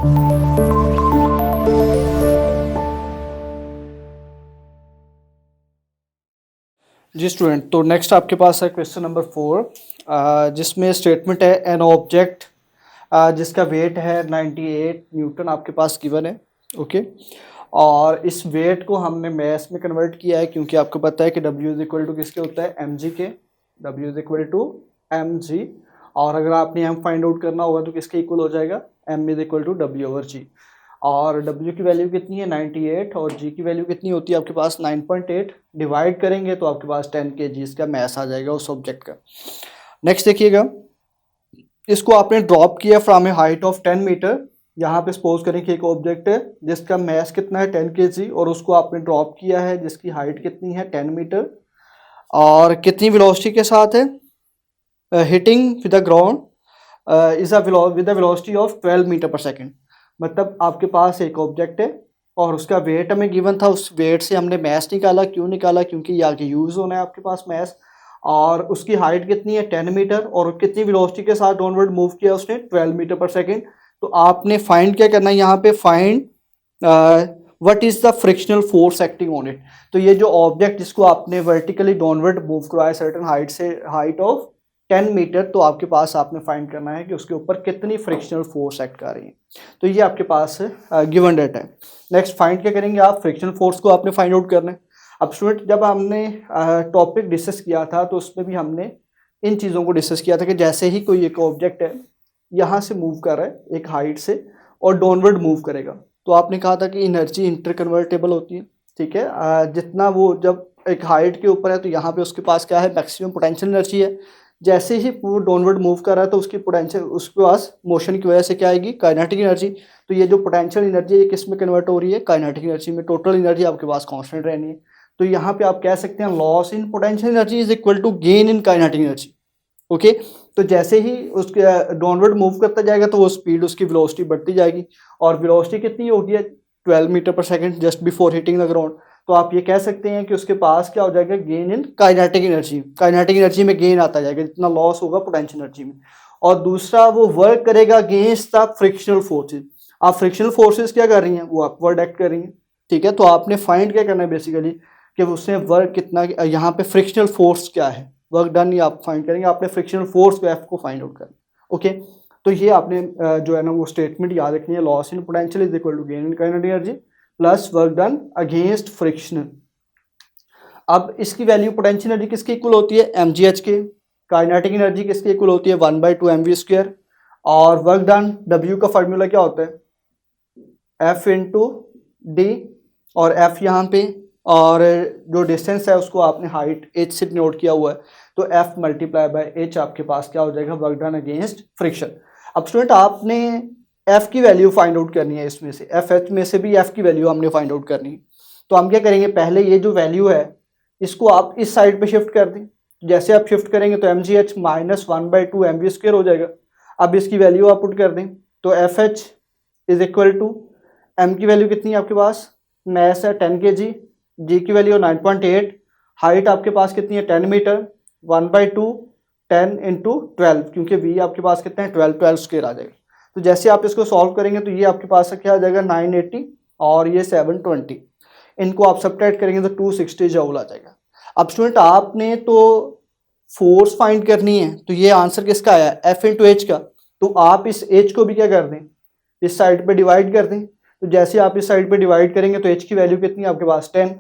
जी student, तो next आपके पास है क्वेश्चन नंबर 4, जिसमें स्टेटमेंट है एन ऑब्जेक्ट जिसका वेट है 98 न्यूटन आपके पास गिवन है। ओके, और इस वेट को हमने मैस में कन्वर्ट किया है, क्योंकि आपको पता है कि W इज इक्वल टू किसके होता है, mg के। W is equal to mg, और अगर आपने m फाइंड आउट करना होगा तो किसके इक्वल हो जाएगा, m is equal to W over g। और W की वैल्यू कितनी है 98, और G की वैल्यू कितनी होती है आपके पास 9.8। डिवाइड करेंगे तो आपके पास 10 kg का मैस आ जाएगा उस ऑब्जेक्ट का। नेक्स्ट देखिएगा, इसको आपने ड्रॉप किया from a height of 10 metre. यहाँ पे सपोज करें कि एक ऑब्जेक्ट है जिसका मैस कितना है 10 kg, और उसको आपने ड्रॉप किया है जिसकी हाइट कितनी है 10 मीटर, और कितनी वेलोसिटी के साथ है, hitting with the ground is with the velocity of 12 metre per second. मतलब आपके पास एक ऑब्जेक्ट है और उसका वेट हमें गिवन था, उस वेट से हमने मैस निकाला। क्यों निकाला, क्योंकि ये आगे यूज़ होना है आपके पास मैस। और उसकी हाइट कितनी है 10 मीटर, और कितनी वेलोसिटी के साथ डाउनवर्ड मूव किया उसने 12 मीटर पर सेकेंड। तो आपने फाइंड क्या करना है यहाँ पे, find what is the frictional force acting on it. तो ये जो ऑब्जेक्ट जिसको आपने वर्टिकली डाउनवर्ड मूव करवाया सर्टेन हाइट से, हाइट ऑफ 10 मीटर, तो आपके पास आपने फाइंड करना है कि उसके ऊपर कितनी फ्रिक्शनल फोर्स एक्ट कर रही है। तो ये आपके पास गिवन डेटा है। नेक्स्ट फाइंड क्या करेंगे आप, फ्रिक्शनल फोर्स को आपने फाइंड आउट करना है। अब स्टूडेंट, जब हमने टॉपिक डिस्कस किया था तो उसमें भी हमने इन चीज़ों को डिस्कस किया था कि जैसे ही कोई एक ऑब्जेक्ट है यहाँ से मूव कर रहा है एक हाइट से और डाउनवर्ड मूव करेगा, तो आपने कहा था कि एनर्जी इंटरकन्वर्टेबल होती है। ठीक है, जितना वो जब एक हाइट के ऊपर है तो यहाँ पे उसके पास क्या है, मैक्सिमम पोटेंशियल एनर्जी है। जैसे ही वो डाउनवर्ड मूव कर रहा है तो उसकी पोटेंशियल, उसके पास मोशन की वजह से क्या आएगी, काइनेटिक एनर्जी। तो ये जो पोटेंशियल एनर्जी है किस में कन्वर्ट हो रही है, काइनेटिक एनर्जी में। टोटल एनर्जी आपके पास कांस्टेंट रहनी है। तो यहाँ पे आप कह सकते हैं loss in potential energy is equal to gain in kinetic energy. Okay, तो जैसे ही उसके डाउनवर्ड मूव करता जाएगा तो वो स्पीड, उसकी वेलोसिटी बढ़ती जाएगी, और वेलोसिटी कितनी होगी है 12 metre per second just before hitting the ground. तो आप ये कह सकते हैं कि उसके पास क्या हो जाएगा, gain in kinetic energy. Kinetic energy में गेन आता जाएगा जितना लॉस होगा पोटेंशियल एनर्जी में। और दूसरा, वो वर्क करेगा अगेंस्ट द फ्रिक्शनल फोर्सेज। आप फ्रिक्शनल फोर्सेज क्या कर रही हैं, वो अपवर्ड एक्ट कर रही हैं। ठीक है, तो आपने फाइंड क्या करना है बेसिकली, कि उसने वर्क कितना, यहाँ पे फ्रिक्शनल फोर्स क्या है, वर्क डन, ये आप फाइंड करेंगे। आपने फ्रिक्शनल फोर्स को एफ को फाइंड आउट करना। ओके, तो ये आपने जो है ना वो स्टेटमेंट याद रखनी है, loss in potential is equal to gain in kinetic energy plus work done against frictional. अब इसकी वैल्यू पोटेंशियल एनर्जी किसकी इक्वल होती है, mgh के। काइनेटिक एनर्जी किसकी इक्वल होती है 1/2 mv²। और वर्क डन, w का फार्मूला क्या होता है, f इंटू डी, और f यहाँ पे, और जो डिस्टेंस है उसको आपने हाइट h से नोट किया हुआ है, तो f मल्टीप्लाई बाय h आपके पास क्या हो जाएगा, वर्क डन अगेंस्ट फ्रिक्शन। अब स्टूडेंट, आपने f की वैल्यू फाइंड आउट करनी है, इसमें से FH में से भी f की वैल्यू हमने फाइंड आउट करनी है। तो हम क्या करेंगे, पहले ये जो वैल्यू है इसको आप इस साइड पे शिफ्ट कर दें। जैसे आप शिफ्ट करेंगे तो mgh माइनस 1/2 mv² हो जाएगा। अब इसकी वैल्यू आप पुट कर दें तो FH is equal to, m की वैल्यू कितनी है आपके पास, मैस है 10 kg, g की वैल्यू 9.8, हाइट आपके पास कितनी है 10 मीटर, 1/2 10 इंटू 12, क्योंकि v आपके पास कितने हैं 12 स्क्वायर आ जाएगा। तो जैसे आप इसको सॉल्व करेंगे तो ये आपके पास क्या आ जाएगा 980, और ये 720, इनको आप सब्ट्रैक्ट करेंगे तो 260 जूल आ जाएगा। अब स्टूडेंट, आपने तो फोर्स फाइंड करनी है, तो ये आंसर किसका आया, F इंटू एच का। तो आप इस H को भी क्या कर दें, इस साइड पे डिवाइड कर दें। तो जैसे आप इस साइड पे डिवाइड करेंगे तो H की वैल्यू कितनी है आपके पास 10,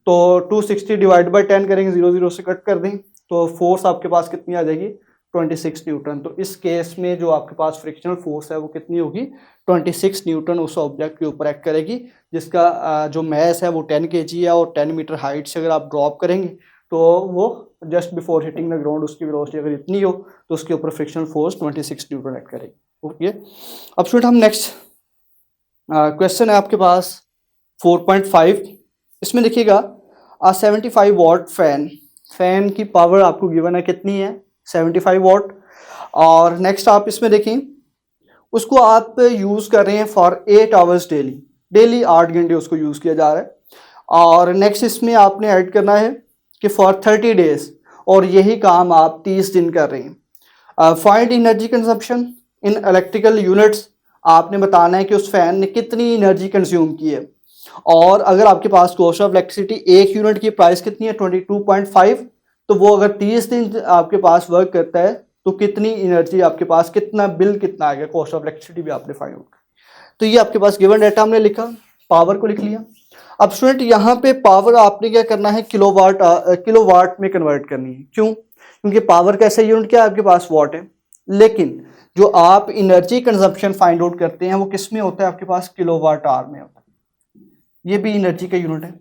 तो 260 डिवाइड बाई 10 करेंगे, 0 0 से कट कर दें, तो फोर्स आपके पास कितनी आ जाएगी 26 न्यूटन। तो इस केस में जो आपके पास फ्रिक्शनल फोर्स है वो कितनी होगी 26 न्यूटन उस ऑब्जेक्ट के ऊपर एक्ट करेगी, जिसका जो मैस है वो 10 kg है, और 10 मीटर हाइट से अगर आप ड्रॉप करेंगे तो वो just before hitting the ground उसकी वेलोसिटी अगर इतनी हो तो उसके ऊपर फ्रिक्शनल फोर्स 26 न्यूटन एक्ट करेगी। ओके, अब स्टूडेंट हम नेक्स्ट क्वेश्चन है आपके पास 4.5। इसमें देखिएगा 75 वॉट फैन की पावर आपको गिवन है कितनी है 75 वॉट। और नेक्स्ट आप इसमें देखें, उसको आप यूज़ कर रहे हैं फॉर 8 आवर्स डेली 8 घंटे उसको यूज़ किया जा रहा है। और नेक्स्ट इसमें आपने ऐड करना है कि फॉर 30 डेज, और यही काम आप 30 दिन कर रहे हैं। Find energy consumption in electrical units आपने बताना है कि उस फैन ने कितनी एनर्जी कंज्यूम की है। और अगर आपके पास कॉस्ट ऑफ इलेक्ट्रिसिटी एक यूनिट की प्राइस कितनी है 22.5, तो वो अगर 30 दिन आपके पास वर्क करता है तो कितनी एनर्जी आपके पास, कितना बिल कितना आएगा, कॉस्ट ऑफ इलेक्ट्रिसिटी भी आपने फाइंड आउट। तो ये आपके पास गिवन डाटा हमने लिखा, पावर को लिख लिया। अब स्टूडेंट यहाँ पे पावर आपने क्या करना है, किलोवाट में कन्वर्ट करनी है। क्यों? क्योंकि पावर का ऐसा यूनिट क्या है आपके पास, वॉट है, लेकिन जो आप एनर्जी कंजम्पशन फाइंड आउट करते हैं वो किस में होता है आपके पास, किलोवाट आवर में होता है। ये भी एनर्जी का यूनिट है।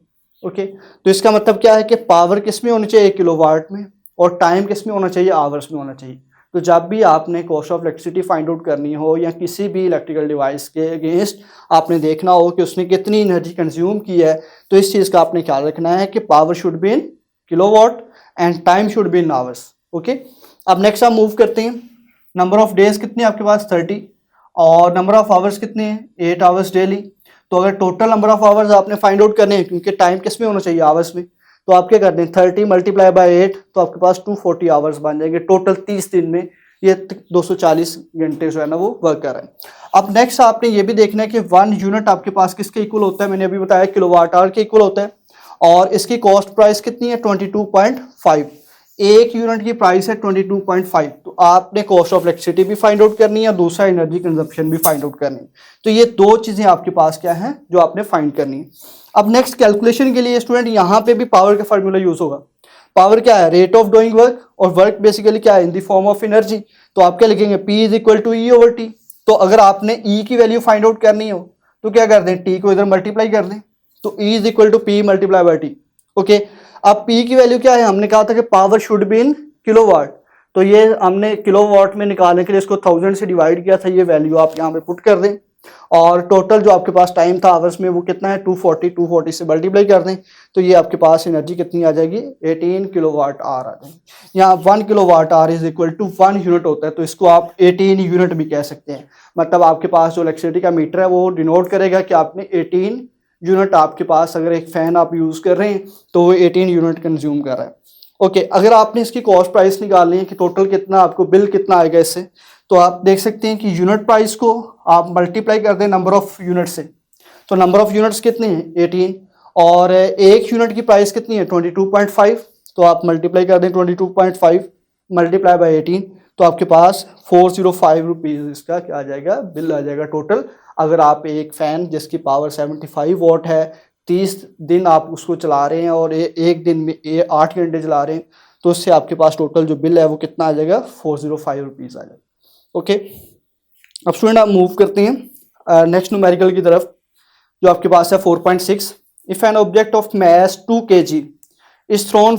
ओके, तो इसका मतलब क्या है कि पावर किस में होनी चाहिए, किलोवाट में, और टाइम किस में होना चाहिए, आवर्स में होना चाहिए। तो जब भी आपने cost of electricity find out करनी हो या किसी भी इलेक्ट्रिकल डिवाइस के अगेंस्ट आपने देखना हो कि उसने कितनी एनर्जी कंज्यूम की है, तो इस चीज़ का आपने ख्याल रखना है कि power should be in kilowatt and time should be in hours. Okay, अब नेक्स्ट आप मूव करते हैं। नंबर ऑफ डेज कितने आपके पास 30, और नंबर ऑफ आवर्स कितने हैं 8 आवर्स डेली। तो अगर टोटल नंबर ऑफ आवर्स आपने फाइंड आउट करने हैं, क्योंकि टाइम किस में होना चाहिए, आवर्स में, तो आप क्या करते हैं 30 मल्टीप्लाई बाय 8, तो आपके पास 240 आवर्स बन जाएंगे टोटल 30 दिन में। ये 240 घंटे जो है ना वो वर्क कर रहे हैं। अब नेक्स्ट आपने ये भी देखना है कि 1 यूनिट आपके पास किसके इक्वल होता है, मैंने अभी बताया किलोवाट आवर के इक्वल होता है, और इसकी कॉस्ट प्राइस कितनी है 22.5। एक यूनिट की प्राइस है 22.5, तो आपने कॉस्ट ऑफ इलेक्ट्रिसिटी भी फाइंड आउट करनी है, दूसरा एनर्जी कंजप्शन भी फाइंड आउट करनी है। तो ये दो चीजें आपके पास क्या है जो आपने फाइंड करनी है। अब नेक्स्ट कैलकुलेशन के लिए स्टूडेंट यहाँ पे भी पावर का फॉर्मूला यूज होगा। पावर क्या है, रेट ऑफ डूइंग वर्क, और वर्क बेसिकली क्या है, in the form of energy. तो आप क्या लिखेंगे, P is equal to E over T. तो अगर आपने E की वैल्यू फाइंड आउट करनी हो तो क्या कर दें, T को इधर मल्टीप्लाई कर दें, तो E is equal to P multiply by T. Okay, अब P की वैल्यू क्या है, हमने कहा था कि power should be in kilowatt, तो ये हमने किलोवाट में निकालने के लिए इसको 1000 से डिवाइड किया था, ये वैल्यू आप यहाँ पे पुट कर दें, और टोटल जो आपके पास टाइम था आवर्स में वो कितना है 240 से मल्टीप्लाई कर दें, तो ये आपके पास एनर्जी कितनी आ जाएगी 18 किलोवाट आवर आ जाएगी। यहाँ 1 kilowatt hour is equal to 1 unit होता है, तो इसको आप 18 यूनिट भी कह सकते हैं। मतलब आपके पास जो इलेक्ट्रिसिटी का मीटर है वो डिनोट करेगा कि आपने 18 यूनिट, आपके पास अगर एक फैन आप यूज कर रहे हैं तो वो 18 यूनिट कंज्यूम कर रहा है। ओके, अगर आपने इसकी कॉस्ट प्राइस निकालनी है कि टोटल कितना आपको बिल कितना आएगा इससे, तो आप देख सकते हैं कि यूनिट प्राइस को आप मल्टीप्लाई कर दें नंबर ऑफ यूनिट से। तो नंबर ऑफ यूनिट्स कितने हैं 18, और एक यूनिट की प्राइस कितनी है 22.5, तो आप मल्टीप्लाई कर दें 22.5 मल्टीप्लाई बाई 18, तो आपके पास 405 रुपीज़ इसका क्या आ जाएगा, बिल आ जाएगा टोटल। अगर आप एक फ़ैन जिसकी पावर 75 वॉट है 30 दिन आप उसको चला रहे हैं और एक दिन में 8 घंटे चला रहे हैं, तो उससे आपके पास टोटल जो बिल है वो कितना आ जाएगा 405 रुपीज़ आ जाएगा। ओके, अब स्टूडेंट आप मूव करते हैं नेक्स्ट न्यूमेरिकल की तरफ, जो आपके पास है 4.6। If an object of mass 2 kg is thrown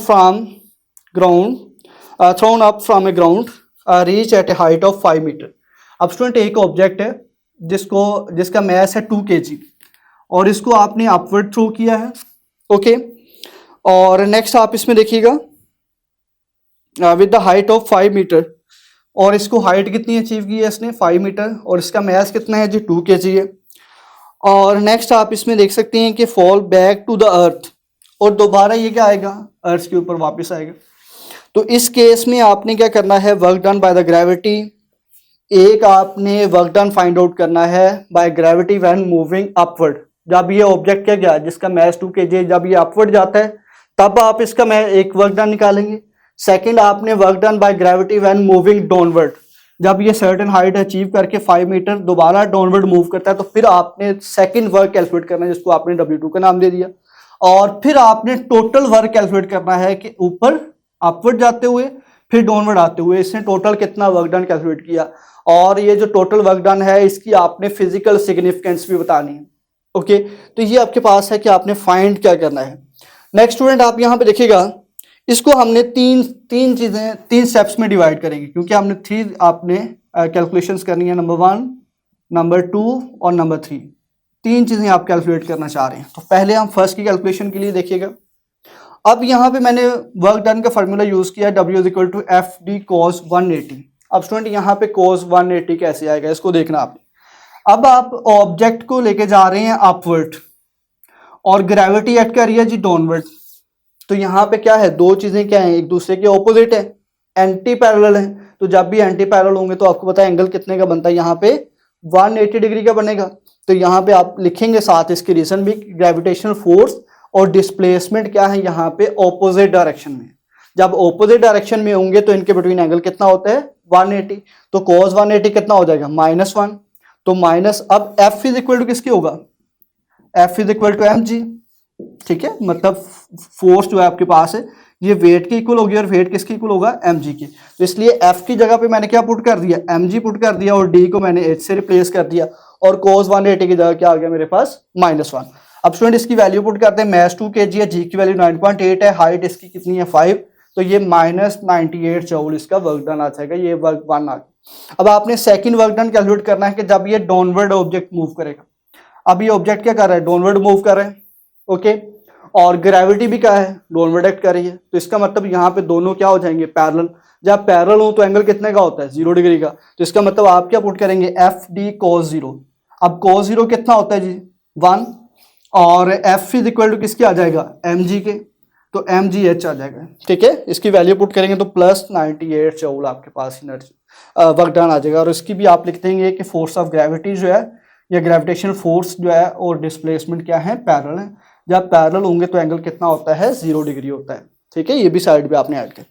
up from a ground reach at a height of 5 metre. अब स्टूडेंट एक ऑब्जेक्ट है जिसका मैस है 2 kg, और इसको आपने अपवर्ड थ्रो किया है। ओके, और नेक्स्ट आप इसमें देखिएगा with the height of 5 metre, और इसको हाइट कितनी अचीव की है इसने 5 मीटर, और इसका मैस कितना है जी 2 kg है। और नेक्स्ट आप इसमें देख सकते हैं कि fall back to the earth, और दोबारा ये क्या आएगा अर्थ के ऊपर वापस आएगा। तो इस केस में आपने क्या करना है, work done by the gravity, एक आपने वर्क डन फाइंड आउट करना है by gravity when moving upward. जब ये ऑब्जेक्ट क्या गया जिसका मैस 2 kg, जब ये अपवर्ड जाता है तब आप इसका एक वर्क डन निकालेंगे। सेकंड आपने work done by gravity when moving downward, जब ये सर्टेन हाइट अचीव करके 5 मीटर दोबारा डाउनवर्ड मूव करता है तो फिर आपने सेकंड वर्क कैलकुलेट करना है, जिसको आपने W2 का नाम दे दिया, और फिर आपने टोटल वर्क कैलकुलेट करना है कि ऊपर अपवर्ड जाते हुए फिर डाउनवर्ड आते हुए इसने टोटल कितना वर्क डन कैलकुलेट किया, और ये जो टोटल वर्क डन है इसकी आपने फिजिकल सिग्निफिकेंस भी बतानी है। ओके, तो ये आपके पास है कि आपने फाइंड क्या करना है। नेक्स्ट स्टूडेंट आप यहाँ पे देखिएगा, इसको हमने तीन स्टेप्स में डिवाइड करेंगे, क्योंकि हमने 3 आपने कैलकुलेशंस करनी है, नंबर 1, नंबर 2 और नंबर 3, 3 चीजें आप कैलकुलेट करना चाह रहे हैं। तो पहले हम फर्स्ट की कैलकुलेशन के लिए देखिएगा। अब यहाँ पे मैंने वर्क डन का फॉर्मूला यूज किया W is equal to F D cos 180। अब स्टूडेंट यहाँ पे cos 180 कैसे आएगा इसको देखना आपने। अब आप ऑब्जेक्ट को लेके जा रहे हैं अपवर्ड और ग्रेविटी एक्ट कर रही है जी डाउनवर्ड, तो यहाँ पे क्या है, दो चीजें क्या है, एक दूसरे के ऑपोजिट है, एंटी पैरेलल है। तो जब भी एंटी पैरेलल होंगे तो आपको पता है एंगल कितने का बनता है यहाँ पे 180 डिग्री का बनेगा। तो यहाँ पे आप लिखेंगे साथ इसकी रीजन भी, ग्रेविटेशनल फोर्स और डिस्प्लेसमेंट क्या है यहाँ पे ऑपोजिट डायरेक्शन में। जब ऑपोजिट डायरेक्शन में होंगे तो इनके बिटवीन एंगल कितना होता है 180। तो cos 180 कितना हो जाएगा -1। तो माइनस, अब F इज इक्वल टू किसकी होगा, F is equal to mg। ठीक है, मतलब फोर्स जो है आपके पास है ये वेट के इक्वल होगी और वेट किसके इक्वल होगा mg की। तो इसलिए F की जगह पे मैंने क्या पुट कर दिया, mg पुट कर दिया और d को मैंने h से रिप्लेस कर दिया और cos 180 की जगह क्या आ गया मेरे पास -1। अब स्टूडेंट इसकी वैल्यू पुट करते हैं, मैस 2 kg है, g की वैल्यू 9.8 है, हाइट इसकी कितनी है 5, तो ये -98 जूल इसका वर्क डन आ जाएगा, ये वर्क 1 आ गया। अब आपने सेकंड वर्क डन कैलकुलेट करना है कि जब ये डाउनवर्ड ऑब्जेक्ट मूव करेगा। अब ये ऑब्जेक्ट क्या कर रहा है, डाउनवर्ड मूव कर रहे हैं, ओके, और ग्रेविटी भी क्या है डाउनवर्ड एक्ट कर रही है। तो इसका मतलब यहाँ पे दोनों क्या हो जाएंगे पैरेलल। जब पैरेलल हो तो एंगल कितने का होता है 0 डिग्री का। तो इसका मतलब आप क्या पुट करेंगे एफ डी cos 0। अब cos 0 कितना होता है जी 1, और एफ इज इक्वल टू किसके आ जाएगा mg के, तो mgh आ जाएगा। ठीक है, इसकी वैल्यू पुट करेंगे तो +98 जूल आपके पास एनर्जी वर्क डन आ जाएगा। और इसकी भी आप लिख देंगे कि फोर्स ऑफ ग्रेविटी जो है या ग्रेविटेशनल फोर्स जो है और डिस्प्लेसमेंट क्या है पैरेलल है। जब पैरेलल होंगे तो एंगल कितना होता है 0 डिग्री होता है। ठीक है, ये भी साइड पे आपने ऐड किया।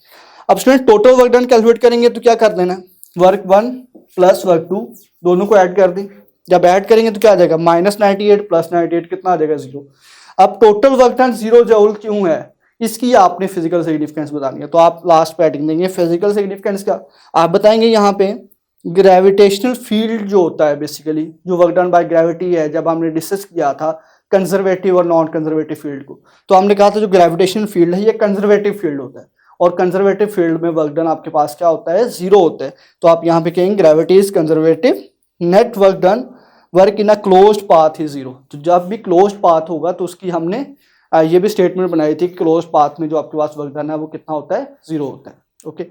अब student total work done calculate करेंगे तो क्या कर देना, वर्क 1 प्लस वर्क 2 दोनों को ऐड कर दें। जब ऐड करेंगे तो क्या आ जाएगा -98 + 98 कितना आ जाएगा 0। अब टोटल वर्क डन 0 जूल क्यों है, इसकी आपने फिजिकल सिग्निफिकेंस बतानी है। तो आप लास्ट पे एडिंग देंगे फिजिकल सिग्निफिकेंस का, आप बताएंगे यहाँ पे ग्रेविटेशनल फील्ड जो होता है बेसिकली जो वर्क डन बाय ग्रेविटी है। जब हमने डिस्कस किया था कंजर्वेटिव और नॉन कंजर्वेटिव फील्ड को, तो हमने कहा था जो ग्रेविटेशनल फील्ड है ये कंजर्वेटिव फील्ड होता है और कंजर्वेटिव फील्ड में वर्क डन आपके पास क्या होता है 0 होता है। तो आप यहाँ पे कहेंगे gravity is conservative, net work done work in a closed path is 0। तो जब भी क्लोज्ड पाथ होगा तो उसकी हमने ये भी स्टेटमेंट बनाई थी, क्लोज्ड पाथ में जो आपके पास वर्क डन है वो कितना होता है 0 होता है। ओके।